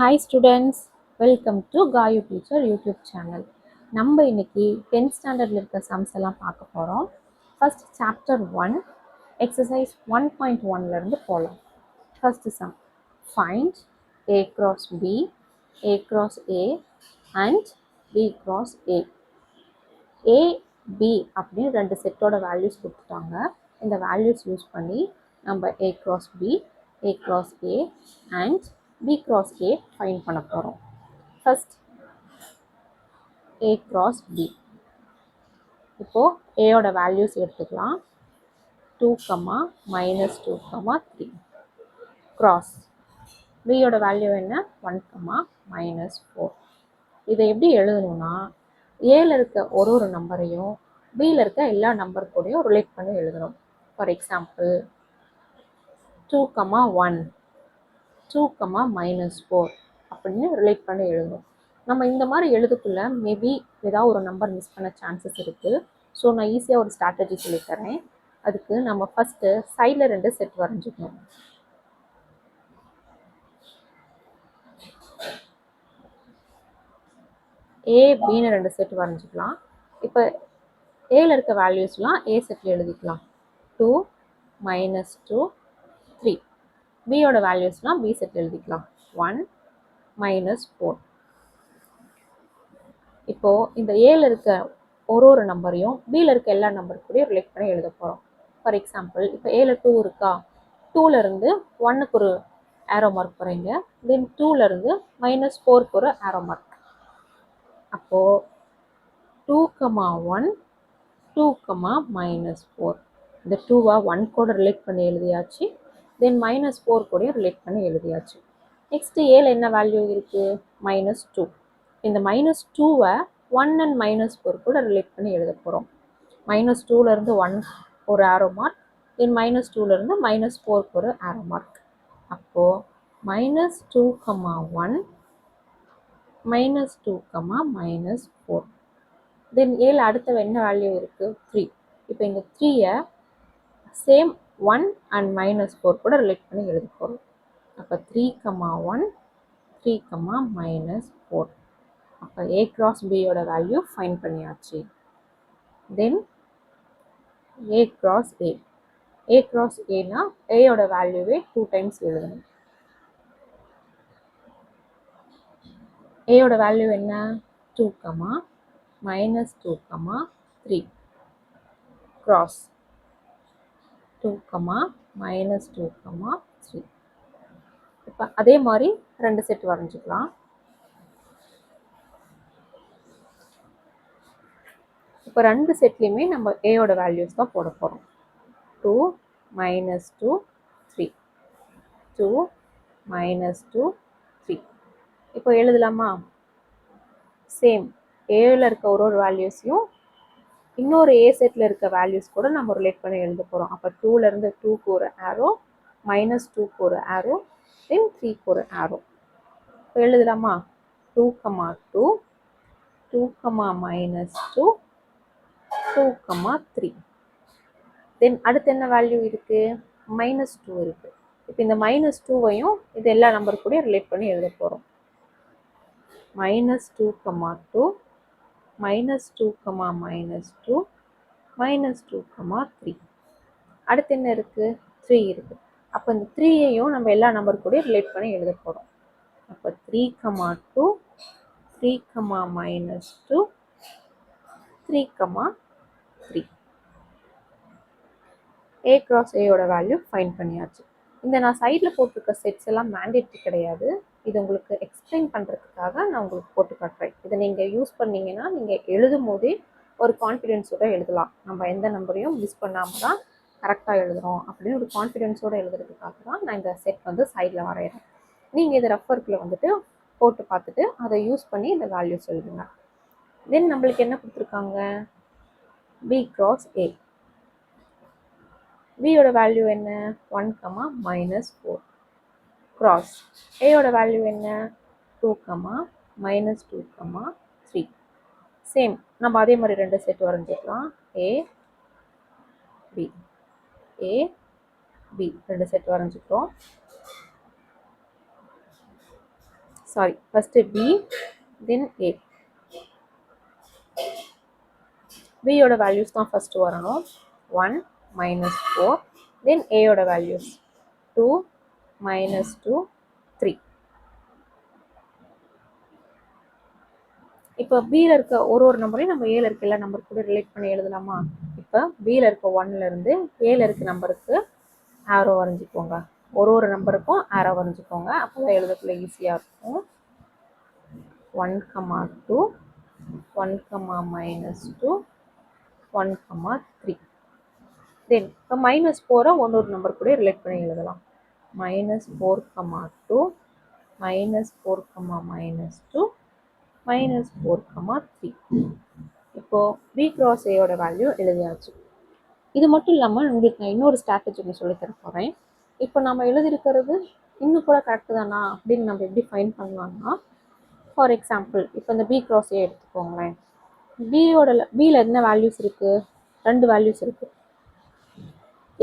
Hi students, welcome to Gayu Teacher YouTube channel. நம்ம இன்னைக்கு 10th ஸ்டாண்டர்ட்ல இருக்க சம்ஸ் எல்லாம் பார்க்க போறோம். ஃபர்ஸ்ட் சாப்டர் 1 எக்ஸசைஸ் 1.1ல இருந்து போலாம். First sum, find a cross b, a cross a and b cross a. a b அப்படின்னு ரெண்டு செட்டோட வேல்யூஸ் கொடுத்துட்டாங்க. இந்த வேல்யூஸ் யூஸ் பண்ணி நம்ம a cross b, a cross a and b cross a find பண்ண போகிறோம். First a cross b. இப்போது ஏயோட வேல்யூஸ் எடுத்துக்கலாம். 2, -2, 3 cross பியோட வேல்யூ என்ன? 1, -4. இதை எப்படி எழுதணும்னா, ஏல இருக்க ஒரு நம்பரையும் பியில் இருக்க எல்லா நம்பர் கூடயும் ரிலேட் பண்ணி எழுதணும். ஃபார் எக்ஸாம்பிள் 2, 1, 2, -4 அப்படின்னு ரிலேட் பண்ணி எழுதணும். நம்ம இந்த மாதிரி எழுதுக்குள்ள மேபி ஏதாவது ஒரு நம்பர் மிஸ் பண்ண சான்சஸ் இருக்குது. ஸோ நான் ஈஸியாக ஒரு ஸ்ட்ராட்டஜி சொல்லித்தரேன். அதுக்கு நம்ம ஃபஸ்ட்டு சைடில் 2 செட் வரைஞ்சிக்கணும். ஏ பின்னு 2 செட் வரைஞ்சிக்கலாம். இப்போ ஏல இருக்க வேல்யூஸ்லாம் ஏ செட்டில் எழுதிக்கலாம். 2, -2, 3. பியோட வேல்யூஸ்லாம் பி செட்டில் எழுதிக்கலாம். 1, -4. இப்போது இந்த ஏல இருக்க ஒரு நம்பரையும் பியில் இருக்க எல்லா நம்பர் கூடயும் ரிலேட் பண்ணி எழுத போகிறோம். ஃபார் எக்ஸாம்பிள் இப்போ ஏல 2 இருக்கா, 2லேருந்து 1க்கு ஒரு ஆரோ மார்க் போகிறீங்க, தென் 2லேருந்து -4க்கு ஒரு ஆரோ மார்க். அப்போது 2, 1, 2, -4. இந்த 2-வை 1 கூட ரிலேட் பண்ணி எழுதியாச்சு, தென் -4 கூடயும் ரிலேட் பண்ணி எழுதியாச்சு. நெக்ஸ்ட்டு ஏல என்ன வேல்யூ இருக்குது? -2. இந்த -2-வை 1 அண்ட் -4 கூட ரிலேட் பண்ணி எழுத போகிறோம். -2லேருந்து 1 ஒரு ஆரோ மார்க், தென் -2லேருந்து -4க்கு ஒரு ஆரோ மார்க். அப்போது -2, 1, -2, -4. தென் ஏல அடுத்த என்ன வேல்யூ இருக்குது? 3. இப்போ இந்த 3-யை சேம் 1 அண்ட் -4 கூட ரிலேட் பண்ணி எழுத போகிறோம். அப்போ 3, 1, 3, -4. அப்போ ஏ கிராஸ் பியோட வேல்யூ ஃபைண்ட் பண்ணியாச்சு. தென் ஏ கிராஸ் ஏ. ஏ கிராஸ் ஏனா ஏயோட வேல்யூவே 2 டைம்ஸ் எழுதணும். ஏயோட வேல்யூ என்ன? 2, -2, 3 கிராஸ் 2, -2, 3. இப்போ அதே மாதிரி 2 செட் வரைஞ்சிக்கலாம். இப்போ 2 செட்லேயுமே நம்ம ஏயோட வேல்யூஸ் தான் போட போகிறோம். 2, -2, 3. 2, -2, 3. இப்போ எழுதலாமா? சேம் ஏல இருக்க ஒரு வேல்யூஸையும் இன்னொரு ஏ செட்டில் இருக்க வேல்யூஸ் கூட நம்ம ரிலேட் பண்ணி எழுத போகிறோம். அப்போ 2லேருந்து 2க்கு ஒரு ஆரோ, -2க்கு ஒரு ஆரோ, தென் 3க்கு ஒரு ஆரோ. இப்போ எழுதலாமா? 2, 2, 2, -2, 2, 3. தென் அடுத்து என்ன வேல்யூ இருக்குது? -2 இருக்குது. இப்போ இந்த -2-வையும் இது எல்லா நம்பர் கூட ரிலேட் பண்ணி எழுத போகிறோம். -2, 2, -2, -2, -2, 3. அடுத்து என்ன இருக்குது? 3 இருக்குது. அப்போ இந்த 3-யையும் நம்ம எல்லா நம்பர் கூட ரிலேட் பண்ணி எழுத போகிறோம். அப்போ 3, 2, 3, -2, 3, 3. ஏ கிராஸ் ஏயோட வேல்யூ ஃபைண்ட் பண்ணியாச்சு. இந்த நான் சைடில் போட்டிருக்க செட்ஸ் எல்லாம் மேண்டேட்ரி கிடையாது. இது உங்களுக்கு எக்ஸ்பிளைன் பண்ணுறதுக்காக நான் உங்களுக்கு போட்டு காட்டுறேன். இதை நீங்கள் யூஸ் பண்ணீங்கன்னா நீங்கள் எழுதும் போதே ஒரு கான்ஃபிடென்ஸோடு எழுதலாம். நம்ம எந்த நம்பரையும் மிஸ் பண்ணாமல் தான் கரெக்டாக எழுதுகிறோம் அப்படின்னு ஒரு கான்ஃபிடென்ஸோடு எழுதுறதுக்காக தான் நான் இந்த செட் வந்து சைடில் வரைகிறேன். நீங்கள் இதை ரஃபர்க்கில் வந்துட்டு போட்டு பார்த்துட்டு அதை யூஸ் பண்ணி இந்த வேல்யூஸ் எழுதுங்க. தென் நம்மளுக்கு என்ன கொடுத்துருக்காங்க? B cross A. பியோட வேல்யூ என்ன? 1, -4 கிராஸ் ஏயோட வேல்யூ என்ன? 2, -2, 3. சேம் நம்ம அதே மாதிரி 2 செட் வரைஞ்சிக்கலாம். A B, A B 2 set வரைஞ்சிக்கிறோம். Sorry, first B then A. பியோட வேல்யூஸ் தான் ஃபஸ்ட்டு வரணும். 1 மைனஸ் 4 தென் ஏயோட வேல்யூஸ் 2 மைனஸ் 2 3. இப்போ பியில் இருக்க ஒரு நம்பரையும் நம்ம ஏல இருக்க எல்லா நம்பர் கூட ரிலேட் பண்ணி எழுதலாமா? இப்போ பியில் இருக்க 1லேருந்து ஏல இருக்க நம்பருக்கு ஆரோ வரைஞ்சிக்கோங்க. ஒரு நம்பருக்கும் ஆரோ வரைஞ்சிக்கோங்க. அப்போ தான் எழுதக்குள்ள ஈஸியாக இருக்கும். 1, 2 1, minus 2 1, 3. தென் இப்போ -4 ஒரு நம்பர் கூட ரிலேட் பண்ணி எழுதலாம். -4, 2 -4, -2 -4, 3. இப்போ பி கிராஸ் ஏயோட வேல்யூ எழுதியாச்சு. இது மட்டும் இல்லாமல் உங்களுக்கு நான் இன்னொரு ஸ்ட்ராட்டஜி ஒன்று சொல்லித்தர போகிறேன். இப்போ நம்ம எழுதியிருக்கிறது இன்னும் கூட கரெக்டு தானா அப்படின்னு நம்ம எப்படி ஃபைன் பண்ணலாம்னா, ஃபார் எக்ஸாம்பிள் இப்போ இந்த பி கிராஸ் ஏ எடுத்துக்கோங்களேன். பியில் என்ன வேல்யூஸ் இருக்குது? 2 வேல்யூஸ் இருக்குது.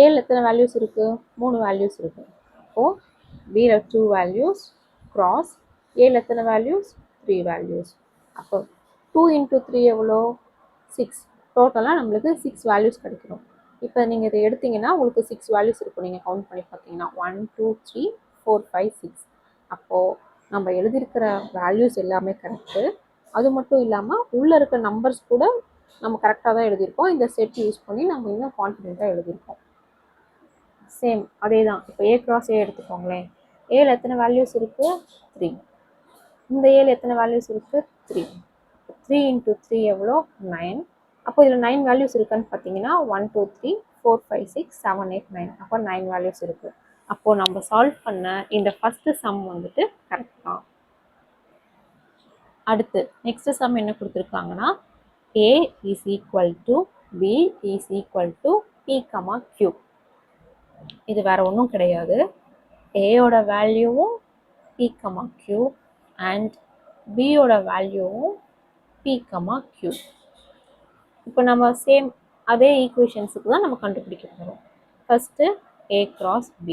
ஏல எத்தனை வேல்யூஸ் இருக்குது? 3 வேல்யூஸ் இருக்குது. அப்போது பியில் 2 வேல்யூஸ் கிராஸ் ஏல எத்தனை வேல்யூஸ்? 3 வேல்யூஸ். அப்போ 2 into 3 எவ்வளோ? 6. டோட்டலாக நம்மளுக்கு 6 வேல்யூஸ் கிடைக்கணும். இப்போ நீங்கள் இதை எடுத்தீங்கன்னா உங்களுக்கு 6 வேல்யூஸ் இருக்கும். நீங்கள் கவுண்ட் பண்ணி பார்த்தீங்கன்னா 1, 2, 3, 4, 5, 6. அப்போது நம்ம எழுதியிருக்கிற வேல்யூஸ் எல்லாமே கரெக்டு. அது மட்டும் இல்லாமல் உள்ளே இருக்க நம்பர்ஸ் கூட நம்ம கரெக்டாக தான் எழுதியிருக்கோம். இந்த செட் யூஸ் பண்ணி நம்ம இன்னும் கான்ஃபிடென்ட்டாக எழுதியிருக்கோம். சேம் அதே தான். இப்போ ஏ கிராஸ் ஏ எடுத்துக்கோங்களேன். ஏல எத்தனை வேல்யூஸ் இருக்குது? 3. இந்த ஏல எத்தனை வேல்யூஸ் இருக்குது? 3. 3 into 3 எவ்வளோ? 9. அப்போ இதில் 9 வேல்யூஸ் இருக்குன்னு பார்த்தீங்கன்னா 1, 2, 3, 4, 5, 6, 7, 8, 9. அப்போ 9 வேல்யூஸ் இருக்குது. அப்போது நம்ம சால்வ் பண்ண இந்த ஃபஸ்ட்டு சம் வந்துட்டு கரெக்ட் தான். அடுத்து நெக்ஸ்ட் சம் என்ன கொடுத்துருக்காங்கன்னா, A is equal to B is equal to P, Q. இது வேற ஒன்றும் கிடையாது. ஏயோட வேல்யூவும் P, Q அண்ட் பியோட வேல்யூவும் P, Q. இப்போ நம்ம சேம் அதே ஈக்குவேஷன்ஸுக்கு தான் நம்ம கண்டுபிடிக்க போகிறோம். First A cross B.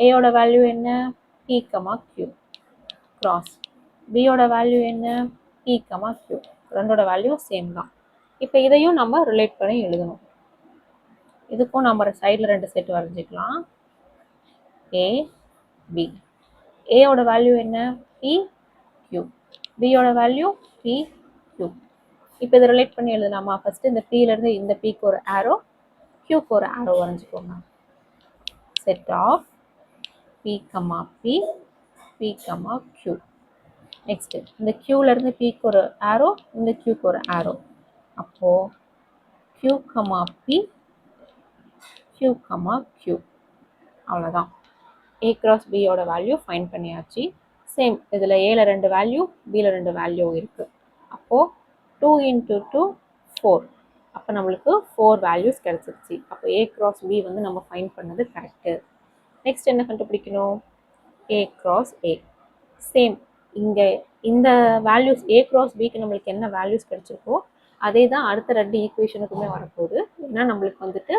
ஏயோட வேல்யூ என்ன? P, Q cross பியோட வேல்யூ என்ன? P, Q. ரெண்டோட வேல்யூ சேம் தான். இப்போ இதையும் நம்ம ரிலேட் பண்ணி எழுதணும். இதுக்கும் நம்ம சைடில் 2 செட் வரைஞ்சிக்கலாம். A, B. ஏயோட வேல்யூ என்ன? P, Q. பியோட வேல்யூ P, Q. இப்போ இதை ரிலேட் பண்ணி எழுதலாமா? ஃபஸ்ட்டு இந்த Pலேருந்து இந்த Pக்கு ஒரு ஆரோ, Qக்கு ஒரு ஆரோ வரைஞ்சிக்கோங்க. Set of P, P, P, Q. Next இந்த Qலேருந்து Pக்கு ஒரு ஆரோ, இந்த Qக்கு ஒரு ஆரோ. அப்போது Q, P, Q, Q. அவ்வளோதான். A கிராஸ் பியோட வேல்யூ ஃபைன் பண்ணியாச்சு. சேம் இதில் ஏல 2 வேல்யூ, பியில் 2 வேல்யூ இருக்குது. அப்போது 2 into 2, 4. அப்போ நம்மளுக்கு 4 வேல்யூஸ் கிடச்சிருச்சு. அப்போ A கிராஸ் B வந்து நம்ம ஃபைன் பண்ணது கரெக்டு. நெக்ஸ்ட் என்ன கண்டுபிடிக்கணும்? A cross A. சேம் இங்கே இந்த வேல்யூஸ் A கிராஸ் Bக்கு நம்மளுக்கு என்ன வேல்யூஸ் கிடச்சிருக்கோ அதே தான் அடுத்த 2 ஈக்குவேஷனுக்குமே வரப்போகுது. ஏன்னா நம்மளுக்கு வந்துட்டு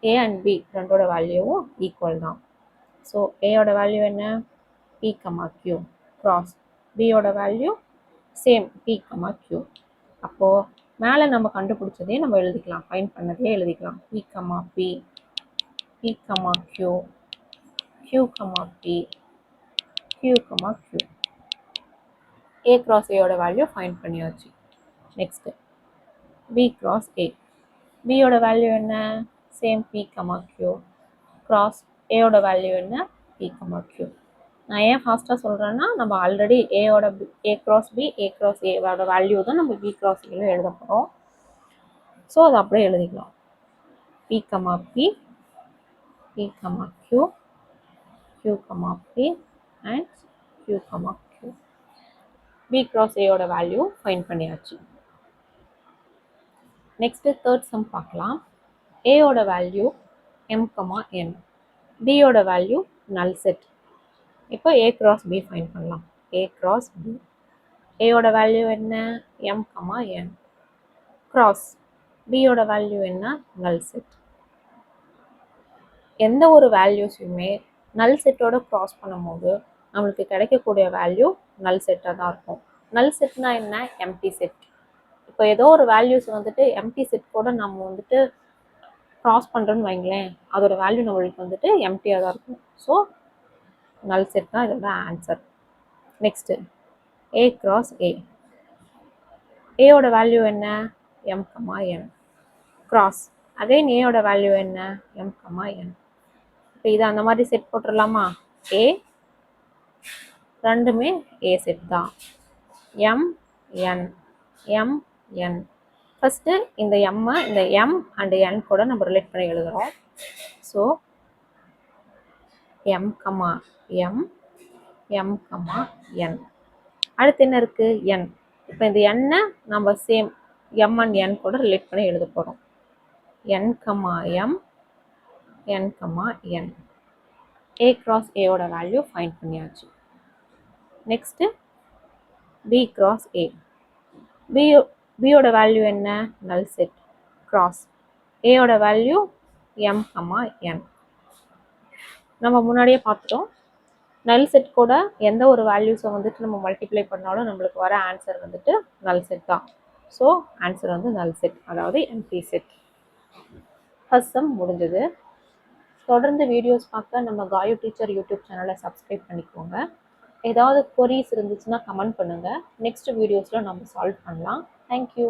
A அண்ட் B ரெண்டோட வேல்யூவும் ஈக்குவல் தான். ஸோ ஏயோட வேல்யூ என்ன? P, Q கிராஸ் பியோட வேல்யூ சேம் P, Q. அப்போது மேலே நம்ம கண்டுபிடிச்சதே நம்ம எழுதிக்கலாம், ஃபைன் பண்ணதே எழுதிக்கலாம். P, P, P, Q, Q, P, Q, Q. A cross ஏயோட வேல்யூ ஃபைன் பண்ணியாச்சு. Next B cross A. பியோட வேல்யூ என்ன? சேம் P, Q கிராஸ் ஏயோட வேல்யூ என்ன? P, Q. நான் ஏன் ஃபாஸ்ட்டாக சொல்கிறேன்னா நம்ம ஆல்ரெடி ஏயோட A cross B, A cross ஏவோட வேல்யூ தான் நம்ம B கிராஸ் ஏல எழுத போகிறோம். ஸோ அதை அப்படியே எழுதிக்கலாம். P, P, P, Q, Q, P and Q, Q. B cross ஏயோட வேல்யூ ஃபைன் பண்ணியாச்சு. நெக்ஸ்ட்டு தேர்ட் சம் பார்க்கலாம். ஏயோட வேல்யூ M, N. பியோட வேல்யூ நல் செட். இப்போ A கிராஸ் B ஃபைன் பண்ணலாம். A cross B. ஏயோட வேல்யூ என்ன? M, N. கிராஸ் பியோட வேல்யூ என்ன? Null set. எந்த ஒரு வேல்யூஸுமே நல் செட்டோட கிராஸ் பண்ணும்போது நம்மளுக்கு கிடைக்கக்கூடிய வேல்யூ நல் செட்டாக தான் இருக்கும். நல் செட்னா என்ன? Empty set. இப்போ ஏதோ ஒரு வேல்யூஸ் வந்துட்டு எம்டி செட் கூட நம்ம வந்துட்டு க்ராஸ் பண்ணுறோன்னு வைங்களேன், அதோட வேல்யூ நம்மளுக்கு வந்துட்டு எம்டியாக தான் இருக்கும். ஸோ நல் செட் தான் இதோட answer. Next A cross A. ஏயோட வேல்யூ என்ன? M comma N. Cross again ஏயோட வேல்யூ என்ன? M comma N. இப்போ இது அந்த மாதிரி செட் போட்டுடலாமா? ஏ ரெண்டுமே ஏ செட் தான். M N M N. First இந்த எம்மை இந்த எம் அண்ட் என் கூட நம்ம ரிலேட் பண்ணி எழுதுகிறோம். So M comma M M comma N. அடுத்து என்ன இருக்குது? என். இப்போ இந்த எண்ணை நம்ம சேம் எம் அண்ட் என் கூட ரிலேட் பண்ணி எழுத போகிறோம். N comma M N comma N. A cross ஏயோட வேல்யூ ஃபைண்ட் பண்ணியாச்சு. Next B cross A. பியோட வேல்யூ என்ன? Null set. கிராஸ் ஏயோட வேல்யூ எம் கமா என். நம்ம முன்னாடியே பார்த்துட்டோம், நல் செட் கூட எந்த ஒரு வேல்யூஸை வந்துட்டு நம்ம மல்டிப்ளை பண்ணாலும் நம்மளுக்கு வர ஆன்சர் வந்துட்டு நல் செட் தான். ஸோ ஆன்சர் வந்து நல் செட், அதாவது எம்டி செட். ஃபர்ஸ்ட் சம் முடிஞ்சது. தொடர்ந்து வீடியோஸ் பார்க்க நம்ம காயு டீச்சர் யூடியூப் சேனலை சப்ஸ்கிரைப் பண்ணிக்கோங்க. ஏதாவது கொரீஸ் இருந்துச்சுன்னா கமெண்ட் பண்ணுங்கள். நெக்ஸ்ட் வீடியோஸில் நம்ம சால்வ் பண்ணலாம். தேங்க்யூ.